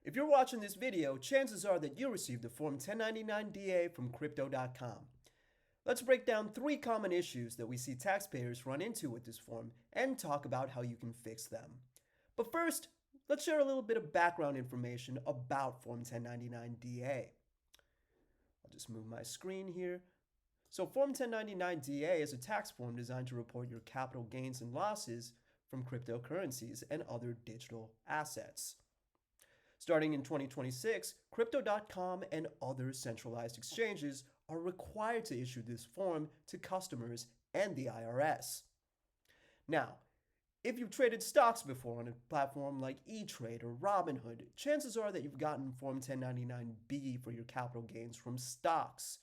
If you're watching this video, chances are that you received a Form 1099-DA from Crypto.com. Let's break down 3 common issues that we see taxpayers run into with this form and talk about how you can fix them. But first, let's share a little bit of background information about Form 1099-DA. I'll just move my screen here. So Form 1099-DA is a tax form designed to report your capital gains and losses from cryptocurrencies and other digital assets. Starting in 2026, Crypto.com and other centralized exchanges are required to issue this form to customers and the IRS. Now, if you've traded stocks before on a platform like E-Trade or Robinhood, chances are that you've gotten Form 1099-B for your capital gains from stocks.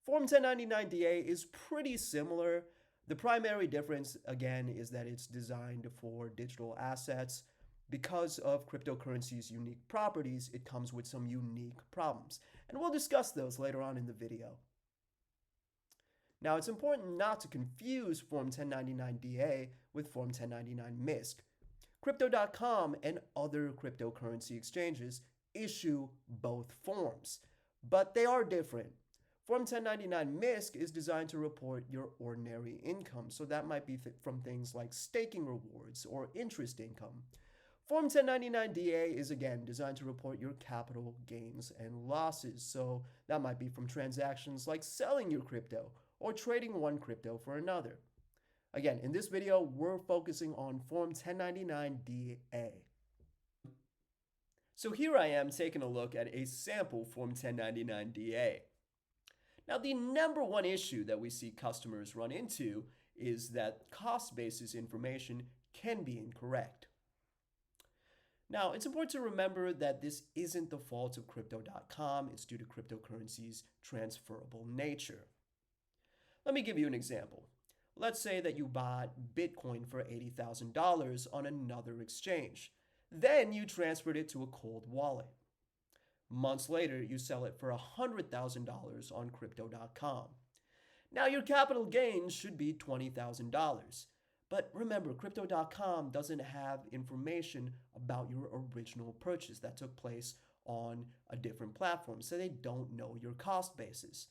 Form 1099-DA is pretty similar. The primary difference, again, is that it's designed for digital assets. Because of cryptocurrency's unique properties, it comes with some unique problems, and we'll discuss those later on in the video. Now, it's important not to confuse Form 1099-DA with Form 1099-MISC. Crypto.com and other cryptocurrency exchanges issue both forms, but they are different. Form 1099-MISC is designed to report your ordinary income, so that might be from things like staking rewards or interest income. Form 1099-DA is again designed to report your capital gains and losses, so that might be from transactions like selling your crypto or trading one crypto for another. Again, in this video, we're focusing on Form 1099-DA. So here I am taking a look at a sample Form 1099-DA. Now, the number one issue that we see customers run into is that cost basis information can be incorrect. Now, it's important to remember that this isn't the fault of Crypto.com, it's due to cryptocurrency's transferable nature. Let me give you an example. Let's say that you bought Bitcoin for $80,000 on another exchange. Then you transferred it to a cold wallet. Months later, you sell it for $100,000 on Crypto.com. Now, your capital gains should be $20,000. But remember, Crypto.com doesn't have information about your original purchase that took place on a different platform, so they don't know your cost basis.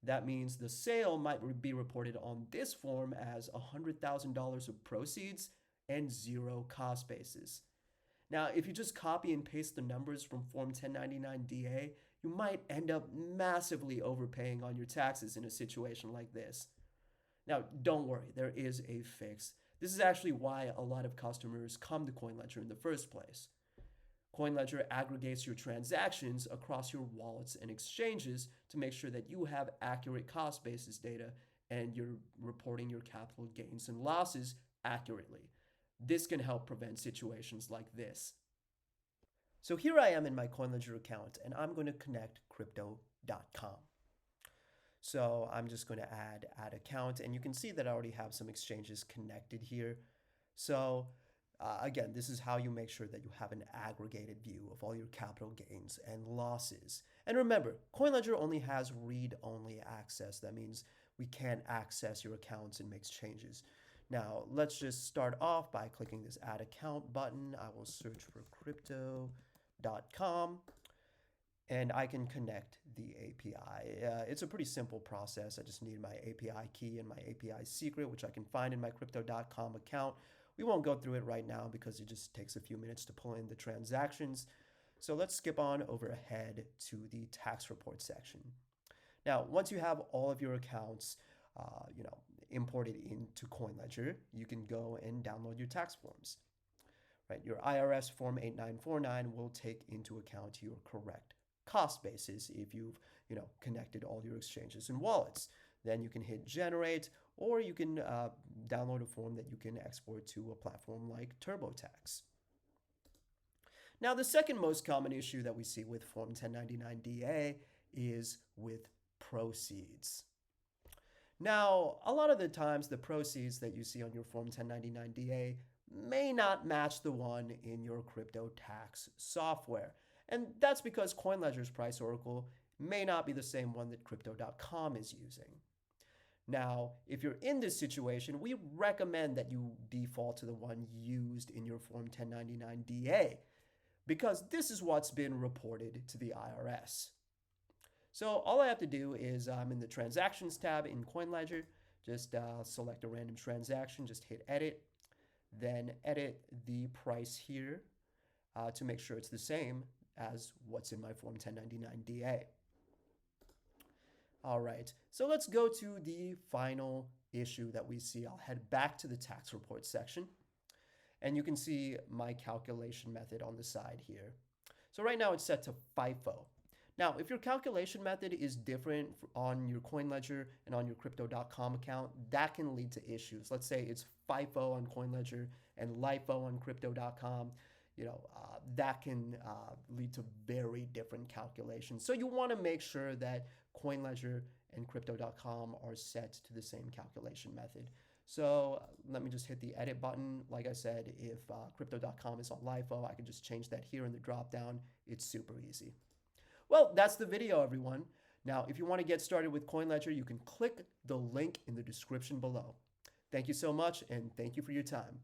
That means the sale might be reported on this form as $100,000 of proceeds and 0 cost basis. Now, if you just copy and paste the numbers from Form 1099-DA, you might end up massively overpaying on your taxes in a situation like this. Now, don't worry, there is a fix. This is actually why a lot of customers come to CoinLedger in the first place. CoinLedger aggregates your transactions across your wallets and exchanges to make sure that you have accurate cost basis data and you're reporting your capital gains and losses accurately. This can help prevent situations like this. So here I am in my CoinLedger account, and I'm going to connect Crypto.com. So I'm just going to add account, and you can see that I already have some exchanges connected here. So again, this is how you make sure that you have an aggregated view of all your capital gains and losses. And remember, CoinLedger only has read-only access. That means we can't access your accounts and make changes. Now, let's just start off by clicking this Add Account button. I will search for Crypto.com. And I can connect the API. It's a pretty simple process. I just need my API key and my API secret, which I can find in my Crypto.com account. We won't go through it right now because it just takes a few minutes to pull in the transactions. So let's skip on over ahead to the tax report section. Now, once you have all of your accounts, imported into CoinLedger, you can go and download your tax forms. Right? Your IRS Form 8949 will take into account your correct cost basis if you've connected all your exchanges and wallets. Then you can hit generate, or you can download a form that you can export to a platform like TurboTax. Now, the second most common issue that we see with Form 1099-DA is with proceeds. Now, a lot of the times the proceeds that you see on your Form 1099-DA may not match the one in your crypto tax software. And that's because CoinLedger's price oracle may not be the same one that Crypto.com is using. Now, if you're in this situation, we recommend that you default to the one used in your Form 1099-DA because this is what's been reported to the IRS. So all I have to do is I'm in the Transactions tab in CoinLedger, just select a random transaction, just hit Edit, then edit the price here to make sure it's the same as what's in my Form 1099-DA. All right, so let's go to the final issue that we see. I'll head back to the tax report section, and you can see my calculation method on the side here. So right now it's set to FIFO. Now, if your calculation method is different on your CoinLedger and on your Crypto.com account, that can lead to issues. Let's say it's FIFO on CoinLedger and LIFO on Crypto.com. That can lead to very different calculations. So you want to make sure that CoinLedger and Crypto.com are set to the same calculation method. So let me just hit the edit button. Like I said, if Crypto.com is on LIFO, I can just change that here in the dropdown. It's super easy. Well, that's the video, everyone. Now, if you want to get started with CoinLedger, you can click the link in the description below. Thank you so much, and thank you for your time.